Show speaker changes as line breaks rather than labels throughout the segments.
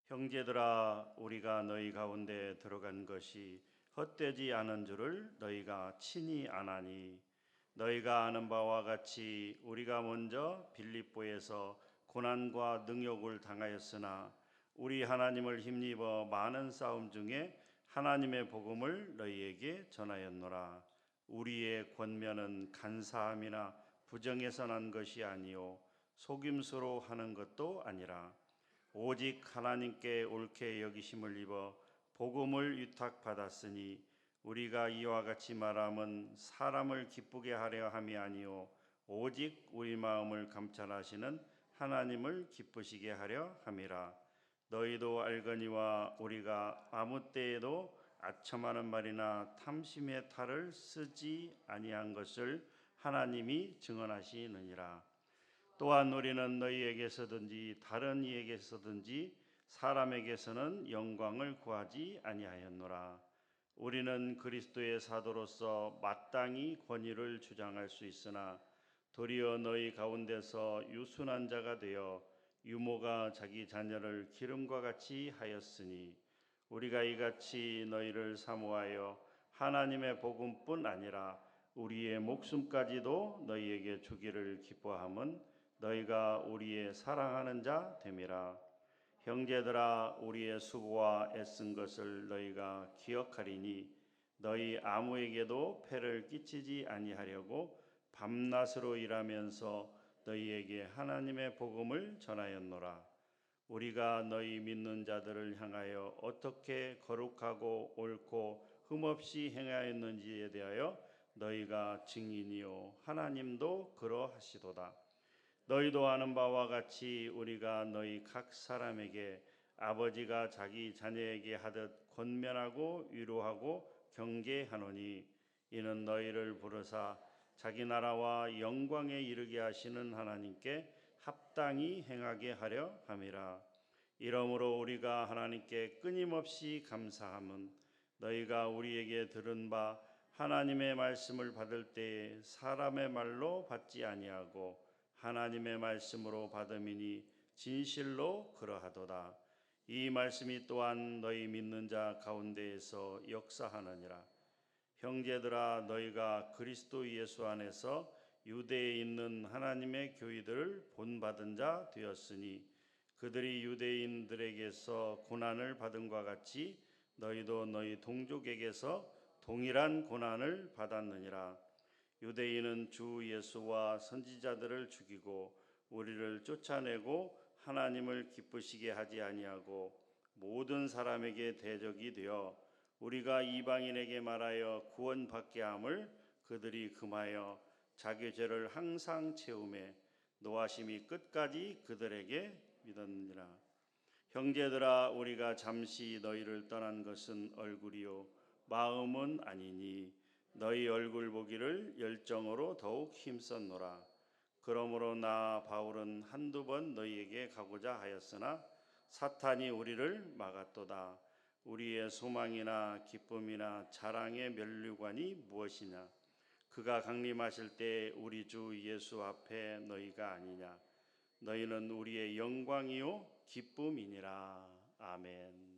형제들아, 우리가 너희 가운데 들어간 것이 헛되지 않은 줄을 너희가 친히 아나니, 너희가 아는 바와 같이 우리가 먼저 빌립보에서 고난과 능욕을 당하였으나 우리 하나님을 힘입어 많은 싸움 중에 하나님의 복음을 너희에게 전하였노라. 우리의 권면은 간사함이나 부정에서 난 것이 아니요 속임수로 하는 것도 아니라 오직 하나님께 옳게 여기심을 입어 복음을 위탁받았으니 우리가 이와 같이 말함은 사람을 기쁘게 하려 함이 아니요 오직 우리 마음을 감찰하시는 하나님을 기쁘시게 하려 함이라. 너희도 알거니와 우리가 아무 때에도 아첨하는 말이나 탐심의 탈을 쓰지 아니한 것을 하나님이 증언하시느니라. 또한 우리는 너희에게서든지 다른 이에게서든지 사람에게서는 영광을 구하지 아니하였노라. 우리는 그리스도의 사도로서 마땅히 권위를 주장할 수 있으나 도리어 너희 가운데서 유순한 자가 되어 유모가 자기 자녀를 기름과 같이 하였으니 우리가 이같이 너희를 사모하여 하나님의 복음뿐 아니라 우리의 목숨까지도 너희에게 주기를 기뻐함은 너희가 우리의 사랑하는 자 됨이라. 형제들아, 우리의 수고와 애쓴 것을 너희가 기억하리니 너희 아무에게도 폐를 끼치지 아니하려고 밤낮으로 일하면서 너희에게 하나님의 복음을 전하였노라. 우리가 너희 믿는 자들을 향하여 어떻게 거룩하고 옳고 흠없이 행하였는지에 대하여 너희가 증인이요 하나님도 그러하시도다. 너희도 아는 바와 같이 우리가 너희 각 사람에게 아버지가 자기 자녀에게 하듯 권면하고 위로하고 경계하노니 이는 너희를 부르사 자기 나라와 영광에 이르게 하시는 하나님께 합당히 행하게 하려 함이라. 이러므로 우리가 하나님께 끊임없이 감사함은 너희가 우리에게 들은 바 하나님의 말씀을 받을 때에 사람의 말로 받지 아니하고 하나님의 말씀으로 받음이니 진실로 그러하도다. 이 말씀이 또한 너희 믿는 자 가운데에서 역사하느니라. 형제들아, 너희가 그리스도 예수 안에서 유대에 있는 하나님의 교회들을 본받은 자 되었으니 그들이 유대인들에게서 고난을 받음과 같이 너희도 너희 동족에게서 동일한 고난을 받았느니라. 유대인은 주 예수와 선지자들을 죽이고 우리를 쫓아내고 하나님을 기쁘시게 하지 아니하고 모든 사람에게 대적이 되어 우리가 이방인에게 말하여 구원받게 함을 그들이 금하여 자기 죄를 항상 채우매 노하심이 끝까지 그들에게 믿었느니라. 형제들아, 우리가 잠시 너희를 떠난 것은 얼굴이요 마음은 아니니 너희 얼굴 보기를 열정으로 더욱 힘썼노라. 그러므로 나 바울은 한두 번 너희에게 가고자 하였으나 사탄이 우리를 막았도다. 우리의 소망이나 기쁨이나 자랑의 면류관이 무엇이냐? 그가 강림하실 때 우리 주 예수 앞에 너희가 아니냐? 너희는 우리의 영광이요 기쁨이니라. 아멘.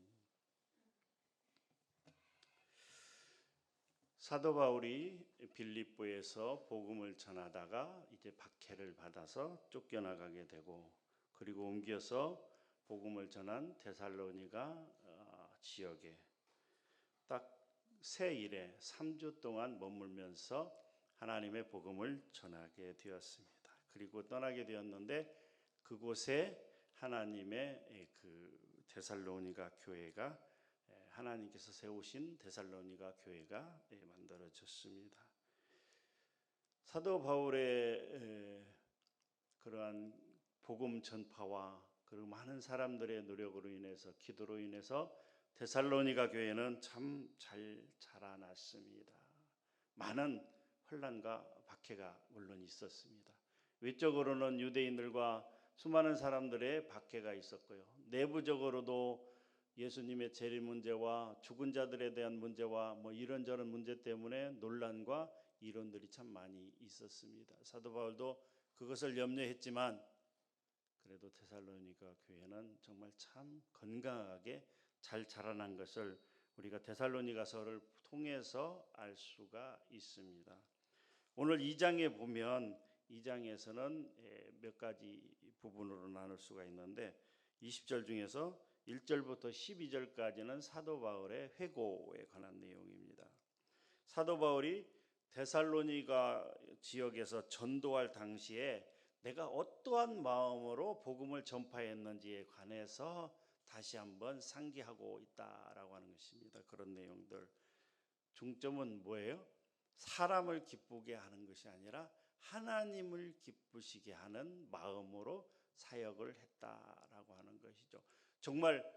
사도 바울이 빌립보에서 복음을 전하다가 이제 박해를 받아서 쫓겨나가게 되고 그리고 옮겨서 복음을 전한 데살로니가 지역에 딱 새 일에 3주 동안 머물면서 하나님의 복음을 전하게 되었습니다. 그리고 떠나게 되었는데 그곳에 하나님의 그 데살로니가 교회가 하나님께서 세우신 데살로니가 교회가 만들어졌습니다. 사도 바울의 그러한 복음 전파와 그리고 많은 사람들의 노력으로 인해서 기도로 인해서 데살로니가 교회는 참 잘 자라났습니다. 많은 혼란과 박해가 물론 있었습니다. 외적으로는 유대인들과 수많은 사람들의 박해가 있었고요. 내부적으로도 예수님의 재림 문제와 죽은 자들에 대한 문제와 뭐 이런저런 문제 때문에 논란과 이론들이 참 많이 있었습니다. 사도 바울도 그것을 염려했지만 그래도 데살로니가 교회는 정말 참 건강하게 잘 자라난 것을 우리가 데살로니가서를 통해서 알 수가 있습니다. 오늘 2장에 보면 2장에서는 몇 가지 부분으로 나눌 수가 있는데 20절 중에서 1절부터 12절까지는 사도 바울의 회고에 관한 내용입니다. 사도 바울이 데살로니가 지역에서 전도할 당시에 내가 어떠한 마음으로 복음을 전파했는지에 관해서 다시 한번 상기하고 있다라고 하는 것입니다. 그런 내용들. 중점은 뭐예요? 사람을 기쁘게 하는 것이 아니라 하나님을 기쁘시게 하는 마음으로 사역을 했다라고 하는 것이죠. 정말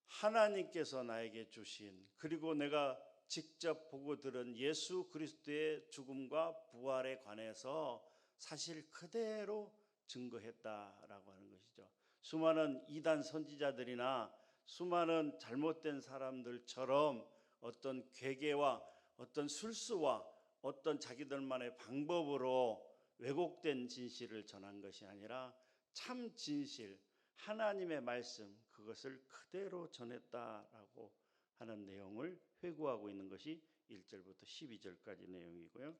하나님께서 나에게 주신, 그리고 내가 직접 보고 들은 예수 그리스도의 죽음과 부활에 관해서 사실 그대로 증거했다라고 하는 것이죠. 수많은 이단 선지자들이나 수많은 잘못된 사람들처럼 어떤 괴계와 어떤 술수와 어떤 자기들만의 방법으로 왜곡된 진실을 전한 것이 아니라 참 진실, 하나님의 말씀, 그것을 그대로 전했다라고 하는 내용을 회고하고 있는 것이 1절부터 12절까지 내용이고요.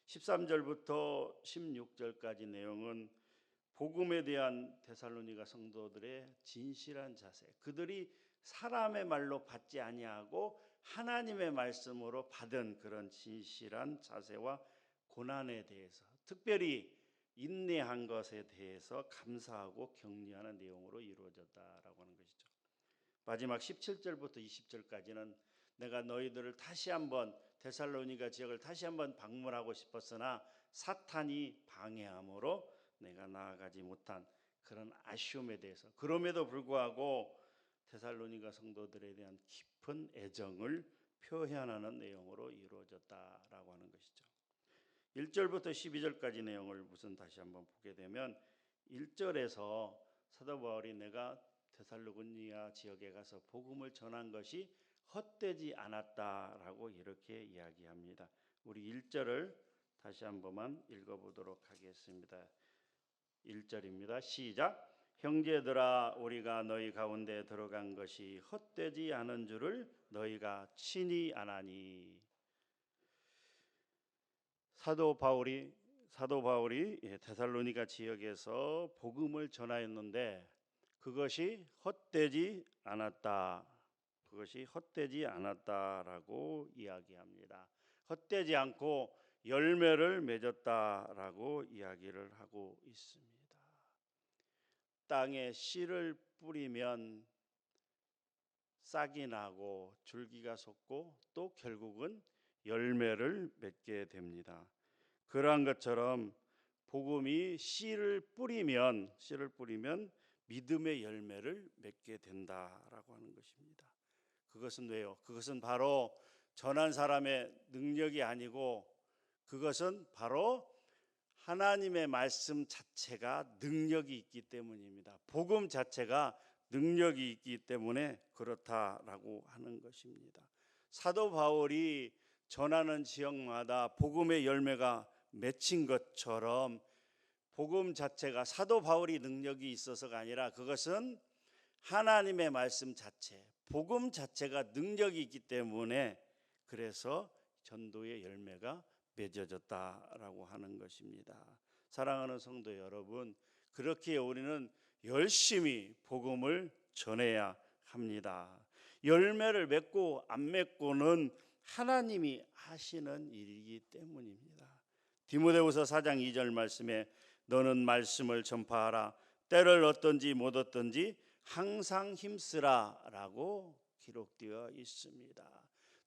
13절부터 16절까지 내용은 복음에 대한 데살로니가 성도들의 진실한 자세, 그들이 사람의 말로 받지 아니하고 하나님의 말씀으로 받은 그런 진실한 자세와 고난에 대해서, 특별히 인내한 것에 대해서 감사하고 격려하는 내용으로 이루어졌다라고 하는 것이죠. 마지막 17절부터 20절까지는 내가 너희들을 다시 한번 데살로니가 지역을 다시 한번 방문하고 싶었으나 사탄이 방해함으로 내가 나아가지 못한 그런 아쉬움에 대해서, 그럼에도 불구하고 데살로니가 성도들에 대한 깊은 애정을 표현하는 내용으로 이루어졌다라고 하는 것이죠. 1절부터 12절까지 내용을 우선 다시 한번 보게 되면 1절에서 사도 바울이 내가 데살로니가 지역에 가서 복음을 전한 것이 헛되지 않았다라고 이렇게 이야기합니다. 우리 1절을 다시 한 번만 읽어보도록 하겠습니다. 1절입니다. 시작. 형제들아, 우리가 너희 가운데 들어간 것이 헛되지 않은 줄을 너희가 친히 아나니. 사도 바울이 데살로니가 지역에서 복음을 전하였는데 그것이 헛되지 않았다라고 이야기합니다. 헛되지 않고 열매를 맺었다라고 이야기를 하고 있습니다. 땅에 씨를 뿌리면 싹이 나고 줄기가 솟고 또 결국은 열매를 맺게 됩니다. 그러한 것처럼 복음이 씨를 뿌리면 믿음의 열매를 맺게 된다라고 하는 것입니다. 그것은 왜요? 그것은 바로 전한 사람의 능력이 아니고 그것은 바로 하나님의 말씀 자체가 능력이 있기 때문입니다. 복음 자체가 능력이 있기 때문에 그렇다라고 하는 것입니다. 사도 바울이 전하는 지역마다 복음의 열매가 맺힌 것처럼 복음 자체가 사도 바울이 능력이 있어서가 아니라 그것은 하나님의 말씀 자체, 복음 자체가 능력이 있기 때문에 그래서 전도의 열매가 맺어졌다라고 하는 것입니다. 사랑하는 성도 여러분, 그렇게 우리는 열심히 복음을 전해야 합니다. 열매를 맺고 안 맺고는 하나님이 하시는 일이기 때문입니다. 디모데후서 4장 2절 말씀에 너는 말씀을 전파하라. 때를 얻든지 못 얻든지 항상 힘쓰라라고 기록되어 있습니다.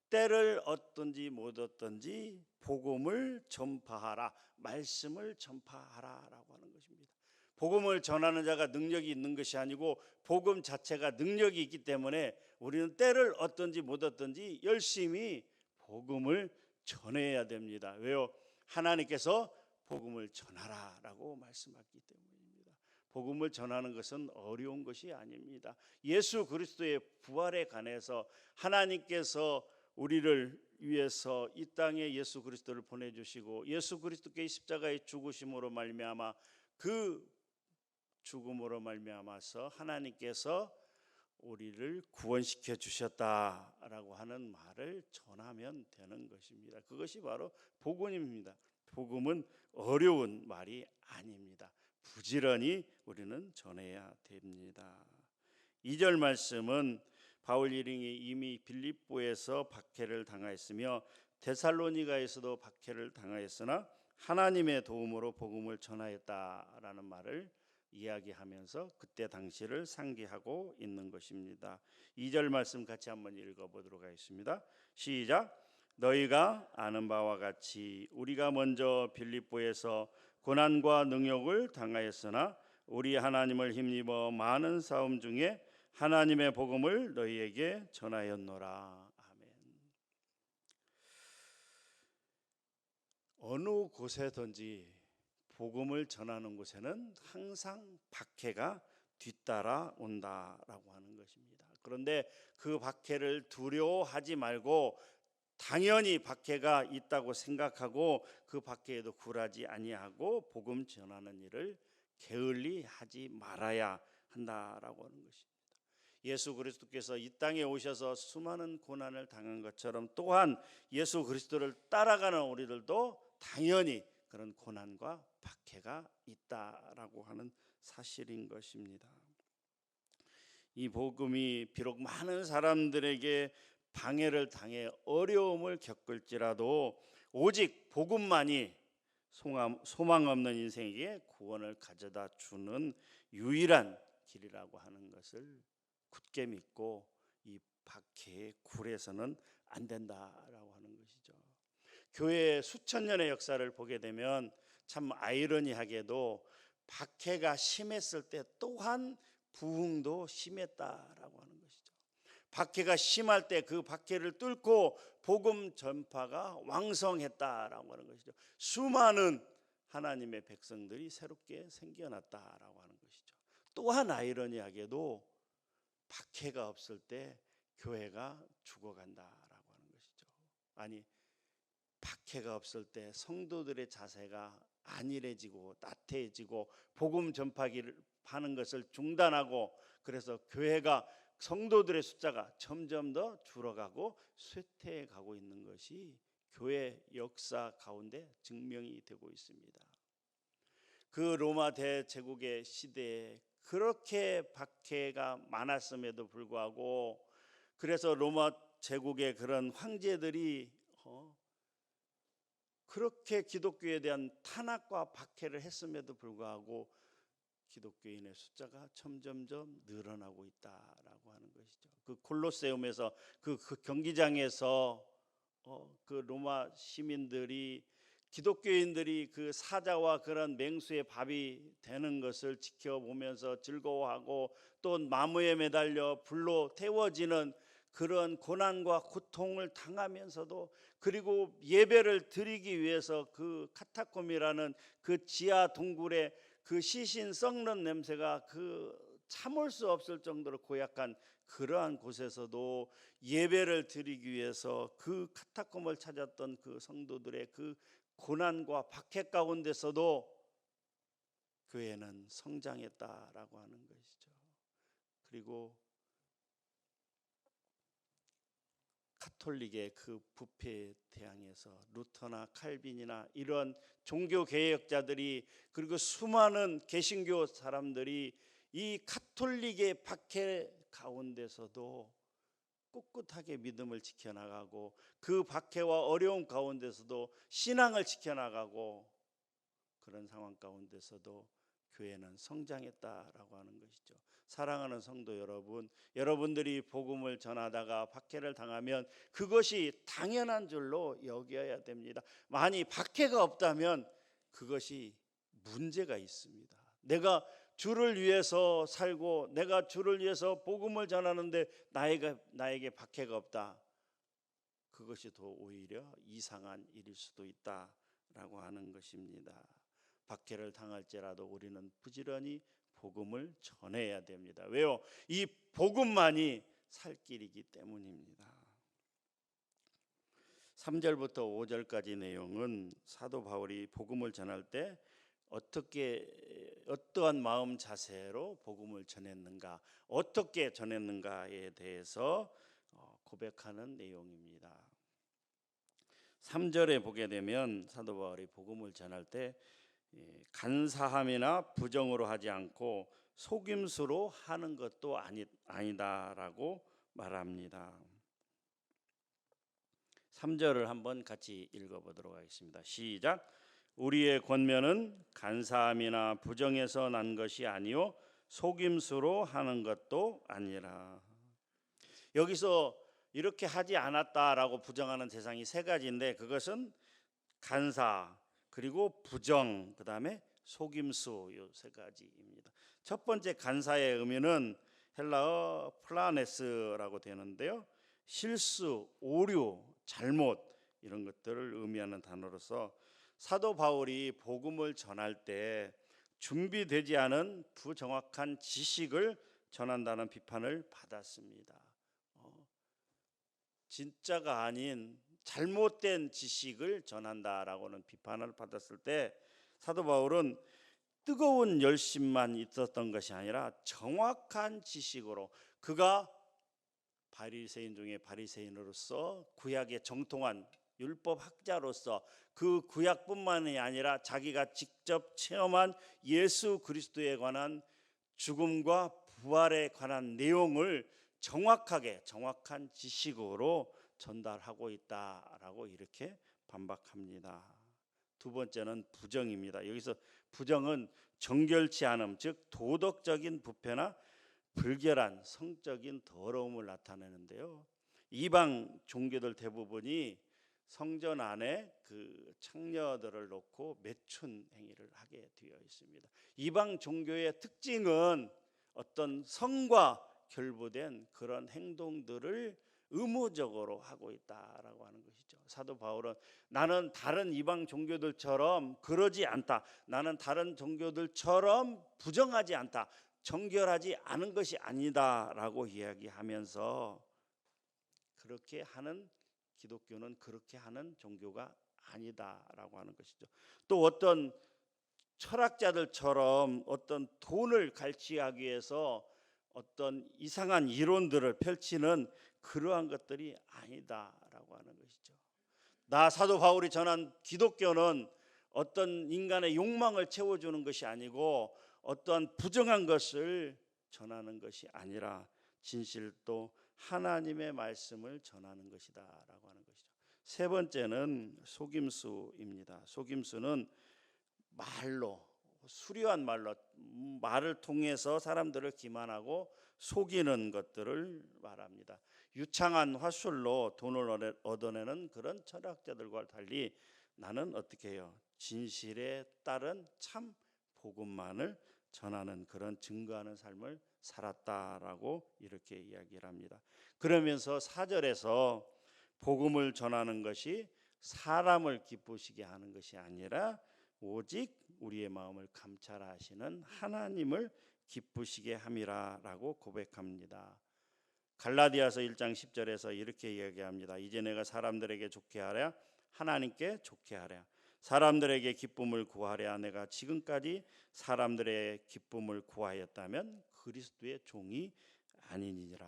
때를 얻든지 못 얻든지 복음을 전파하라, 말씀을 전파하라라고 하는 것입니다. 복음을 전하는 자가 능력이 있는 것이 아니고 복음 자체가 능력이 있기 때문에 우리는 때를 얻든지 못 얻든지 열심히 복음을 전해야 됩니다. 왜요? 하나님께서 복음을 전하라라고 말씀하셨기 때문입니다. 복음을 전하는 것은 어려운 것이 아닙니다. 예수 그리스도의 부활에 관해서 하나님께서 우리를 위해서 이 땅에 예수 그리스도를 보내주시고 예수 그리스도께 십자가의 죽으심으로 말미암아 그 죽음으로 말미암아서 하나님께서 우리를 구원시켜 주셨다라고 하는 말을 전하면 되는 것입니다. 그것이 바로 복음입니다. 복음은 어려운 말이 아닙니다. 부지런히 우리는 전해야 됩니다. 2절 말씀은 바울 일행이 이미 빌립보에서 박해를 당하였으며 데살로니가에서도 박해를 당하였으나 하나님의 도움으로 복음을 전하였다라는 말을 이야기하면서 그때 당시를 상기하고 있는 것입니다. 2절 말씀 같이 한번 읽어보도록 하겠습니다. 시작. 너희가 아는 바와 같이 우리가 먼저 빌립보에서 고난과 능욕을 당하였으나 우리 하나님을 힘입어 많은 싸움 중에 하나님의 복음을 너희에게 전하였노라. 아멘. 어느 곳에든지 복음을 전하는 곳에는 항상 박해가 뒤따라 온다라고 하는 것입니다. 그런데 그 박해를 두려워하지 말고 당연히 박해가 있다고 생각하고 그 박해에도 굴하지 아니하고 복음 전하는 일을 게을리 하지 말아야 한다라고 하는 것입니다. 예수 그리스도께서 이 땅에 오셔서 수많은 고난을 당한 것처럼 또한 예수 그리스도를 따라가는 우리들도 당연히 그런 고난과 박해가 있다라고 하는 사실인 것입니다. 이 복음이 비록 많은 사람들에게 방해를 당해 어려움을 겪을지라도 오직 복음만이 소망 없는 인생에게 구원을 가져다 주는 유일한 길이라고 하는 것을 굳게 믿고 이 박해의 굴에서는 안 된다라고 하는 것이죠. 교회의 수천 년의 역사를 보게 되면 참 아이러니하게도 박해가 심했을 때 또한 부흥도 심했다라고 하는 것이죠. 박해가 심할 때 그 박해를 뚫고 복음 전파가 왕성했다라고 하는 것이죠. 수많은 하나님의 백성들이 새롭게 생겨났다라고 하는 것이죠. 또한 아이러니하게도 박해가 없을 때 교회가 죽어간다라고 하는 것이죠. 아니, 박해가 없을 때 성도들의 자세가 안일해지고 나태해지고 복음 전파기를 하는 것을 중단하고 그래서 교회가 성도들의 숫자가 점점 더 줄어가고 쇠퇴해 가고 있는 것이 교회 역사 가운데 증명이 되고 있습니다. 그 로마 대제국의 시대에 그렇게 박해가 많았음에도 불구하고 그래서 로마 제국의 그런 황제들이 그렇게 기독교에 대한 탄압과 박해를 했음에도 불구하고 기독교인의 숫자가 점점점 늘어나고 있다라고 하는 것이죠. 그 콜로세움에서 그 경기장에서 그 로마 시민들이 기독교인들이 그 사자와 그런 맹수의 밥이 되는 것을 지켜보면서 즐거워하고 또 나무에 매달려 불로 태워지는 그런 고난과 고통을 당하면서도 그리고 예배를 드리기 위해서 그 카타콤이라는 그 지하 동굴에 그 시신 썩는 냄새가 그 참을 수 없을 정도로 고약한 그러한 곳에서도 예배를 드리기 위해서 그 카타콤을 찾았던 그 성도들의 그 고난과 박해 가운데서도 교회는 성장했다라고 하는 것이죠. 그리고 카톨릭의 그 부패에 대항해서 루터나 칼빈이나 이런 종교 개혁자들이 그리고 수많은 개신교 사람들이 이 카톨릭의 박해 가운데서도 꿋꿋하게 믿음을 지켜나가고 그 박해와 어려움 가운데서도 신앙을 지켜나가고 그런 상황 가운데서도 교회는 성장했다라고 하는 것이죠. 사랑하는 성도 여러분, 여러분들이 복음을 전하다가 박해를 당하면 그것이 당연한 줄로 여겨야 됩니다. 만약 박해가 없다면 그것이 문제가 있습니다. 내가 주를 위해서 살고 내가 주를 위해서 복음을 전하는데 나에게 박해가 없다. 그것이 더 오히려 이상한 일일 수도 있다라고 하는 것입니다. 박해를 당할지라도 우리는 부지런히 복음을 전해야 됩니다. 왜요? 이 복음만이 살 길이기 때문입니다. 3절부터 5절까지 내용은 사도 바울이 복음을 전할 때 어떻게 어떠한 마음 자세로 복음을 전했는가, 어떻게 전했는가에 대해서 고백하는 내용입니다. 3절에 보게 되면 사도 바울이 복음을 전할 때 간사함이나 부정으로 하지 않고 속임수로 하는 것도 아니다라고 말합니다. 3절을 한번 같이 읽어보도록 하겠습니다. 시작. 우리의 권면은 간사함이나 부정에서 난 것이 아니요 속임수로 하는 것도 아니라. 여기서 이렇게 하지 않았다라고 부정하는 대상이 세 가지인데, 그것은 간사, 그리고 부정, 그 다음에 속임수, 이 세 가지입니다. 첫 번째 간사의 의미는 헬라어 플라네스라고 되는데요, 실수, 오류, 잘못 이런 것들을 의미하는 단어로서 사도 바울이 복음을 전할 때 준비되지 않은 부정확한 지식을 전한다는 비판을 받았습니다. 진짜가 아닌 잘못된 지식을 전한다라고는 비판을 받았을 때 사도 바울은 뜨거운 열심만 있었던 것이 아니라 정확한 지식으로, 그가 바리새인 중에 바리새인으로서 구약에 정통한 율법학자로서 그 구약뿐만이 아니라 자기가 직접 체험한 예수 그리스도에 관한 죽음과 부활에 관한 내용을 정확한 지식으로 전달하고 있다라고 이렇게 반박합니다. 두 번째는 부정입니다. 여기서 부정은 정결치 않음, 즉 도덕적인 부패나 불결한 성적인 더러움을 나타내는데요, 이방 종교들 대부분이 성전 안에 그 창녀들을 놓고 매춘 행위를 하게 되어 있습니다. 이방 종교의 특징은 어떤 성과 결부된 그런 행동들을 의무적으로 하고 있다라고 하는 것이죠. 사도 바울은 나는 다른 이방 종교들처럼 그러지 않다, 나는 다른 종교들처럼 부정하지 않다, 정결하지 않은 것이 아니다라고 이야기하면서 그렇게 하는 기독교는 그렇게 하는 종교가 아니다라고 하는 것이죠. 또 어떤 철학자들처럼 어떤 돈을 갈취하기 위해서 어떤 이상한 이론들을 펼치는 그러한 것들이 아니다라고 하는 것이죠. 나 사도 바울이 전한 기독교는 어떤 인간의 욕망을 채워주는 것이 아니고 어떠한 부정한 것을 전하는 것이 아니라 진실도 하나님의 말씀을 전하는 것이다라고 하는 것이죠. 세 번째는 속임수입니다. 속임수는 말로, 수려한 말을 통해서 사람들을 기만하고 속이는 것들을 말합니다. 유창한 화술로 돈을 얻어내는 그런 철학자들과 달리 나는 어떻게 해요? 진실에 따른 참 복음만을 전하는, 그런 증거하는 삶을 살았다라고 이렇게 이야기를 합니다. 그러면서 4절에서 복음을 전하는 것이 사람을 기쁘시게 하는 것이 아니라 오직 우리의 마음을 감찰하시는 하나님을 기쁘시게 함이라라고 고백합니다. 갈라디아서 1장 10절에서 이렇게 이야기합니다. 이제 내가 사람들에게 좋게 하랴 하나님께 좋게 하랴, 사람들에게 기쁨을 구하랴 내가 지금까지 사람들의 기쁨을 구하였다면 그리스도의 종이 아니니라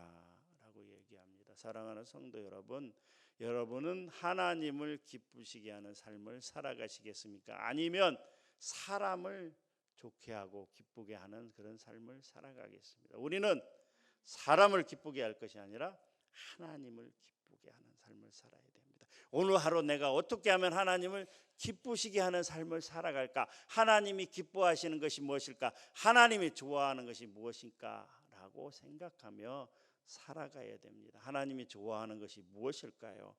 라고 얘기합니다. 사랑하는 성도 여러분, 여러분은 하나님을 기쁘시게 하는 삶을 살아가시겠습니까? 아니면 사람을 좋게 하고 기쁘게 하는 그런 삶을 살아가겠습니다. 우리는 사람을 기쁘게 할 것이 아니라 하나님을 기쁘게 하는 삶을 살아야 됩니다. 오늘 하루 내가 어떻게 하면 하나님을 기쁘시게 하는 삶을 살아갈까? 하나님이 기뻐하시는 것이 무엇일까? 하나님이 좋아하는 것이 무엇일까? 라고 생각하며 살아가야 됩니다. 하나님이 좋아하는 것이 무엇일까요?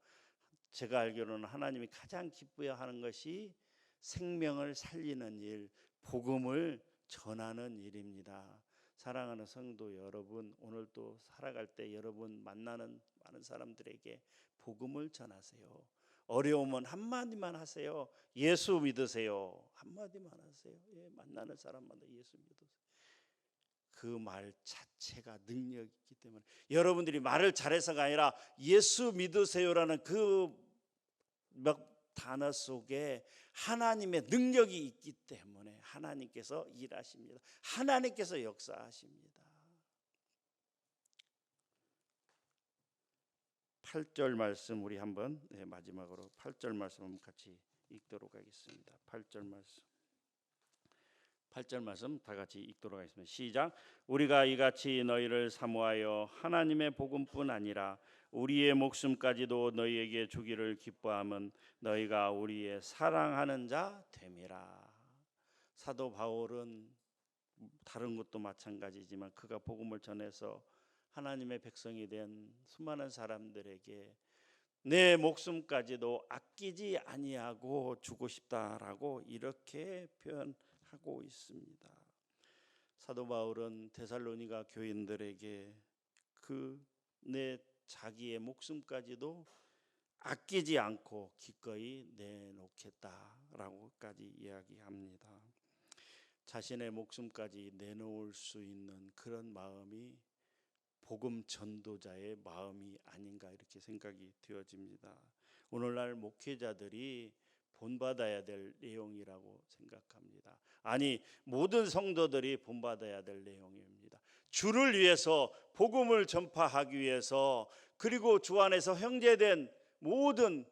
제가 알기로는 하나님이 가장 기뻐하는 것이 생명을 살리는 일, 복음을 전하는 일입니다. 사랑하는 성도 여러분, 오늘도 살아갈 때 여러분 만나는 많은 사람들에게 복음을 전하세요. 어려우면 한마디만 하세요. 예수 믿으세요. 한마디만 하세요. 만나는 사람마다 예수 믿으세요. 그 말 자체가 능력이기 때문에, 여러분들이 말을 잘해서가 아니라 예수 믿으세요라는 그 몇 단어 속에 하나님의 능력이 있기 때문에 하나님께서 일하십니다. 하나님께서 역사하십니다. 8절 말씀 우리 한번 마지막으로 8절 말씀 한번 같이 읽도록 하겠습니다. 8절 말씀 다 같이 읽도록 하겠습니다. 시작. 우리가 이같이 너희를 사모하여 하나님의 복음뿐 아니라 우리의 목숨까지도 너희에게 주기를 기뻐함은 너희가 우리의 사랑하는 자 됨이라. 사도 바울은 다른 것도 마찬가지지만 그가 복음을 전해서 하나님의 백성이 된 수많은 사람들에게 내 목숨까지도 아끼지 아니하고 주고 싶다라고 이렇게 표현하고 있습니다. 사도 바울은 데살로니가 교인들에게 내 자기의 목숨까지도 아끼지 않고 기꺼이 내놓겠다라고까지 이야기합니다. 자신의 목숨까지 내놓을 수 있는 그런 마음이 복음 전도자의 마음이 아닌가 이렇게 생각이 되어집니다. 오늘날 목회자들이 본받아야 될 내용이라고 생각합니다. 아니, 모든 성도들이 본받아야 될 내용입니다. 주를 위해서 복음을 전파하기 위해서 그리고 주 안에서 형제된 모든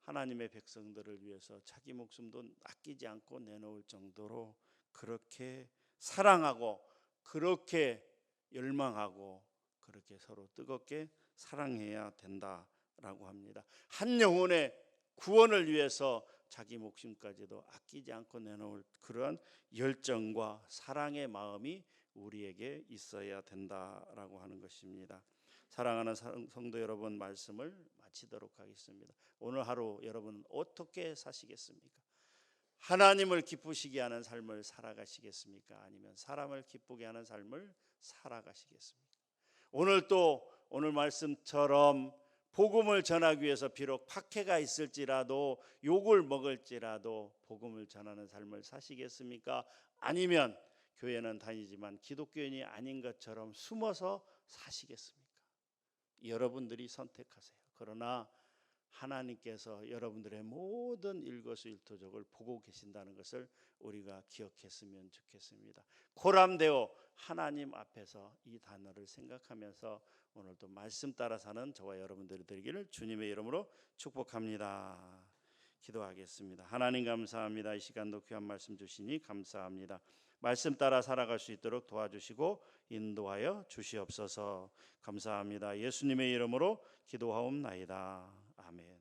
하나님의 백성들을 위해서 자기 목숨도 아끼지 않고 내놓을 정도로 그렇게 사랑하고 그렇게 열망하고 그렇게 서로 뜨겁게 사랑해야 된다라고 합니다. 한 영혼의 구원을 위해서 자기 목숨까지도 아끼지 않고 내놓을 그런 열정과 사랑의 마음이 우리에게 있어야 된다라고 하는 것입니다. 사랑하는 성도 여러분, 말씀을 마치도록 하겠습니다. 오늘 하루 여러분 어떻게 사시겠습니까? 하나님을 기쁘시게 하는 삶을 살아가시겠습니까? 아니면 사람을 기쁘게 하는 삶을 살아가시겠습니까? 오늘 말씀처럼 복음을 전하기 위해서 비록 박해가 있을지라도 욕을 먹을지라도 복음을 전하는 삶을 사시겠습니까? 아니면 교회는 다니지만 기독교인이 아닌 것처럼 숨어서 사시겠습니까? 여러분들이 선택하세요. 그러나 하나님께서 여러분들의 모든 일거수일투족을 보고 계신다는 것을 우리가 기억했으면 좋겠습니다. 고람되어 하나님 앞에서 이 단어를 생각하면서 오늘도 말씀 따라 사는 저와 여러분들이 되기를 주님의 이름으로 축복합니다. 기도하겠습니다. 하나님 감사합니다. 이 시간도 귀한 말씀 주시니 감사합니다. 말씀 따라 살아갈 수 있도록 도와주시고 인도하여 주시옵소서. 감사합니다. 예수님의 이름으로 기도하옵나이다. 아멘.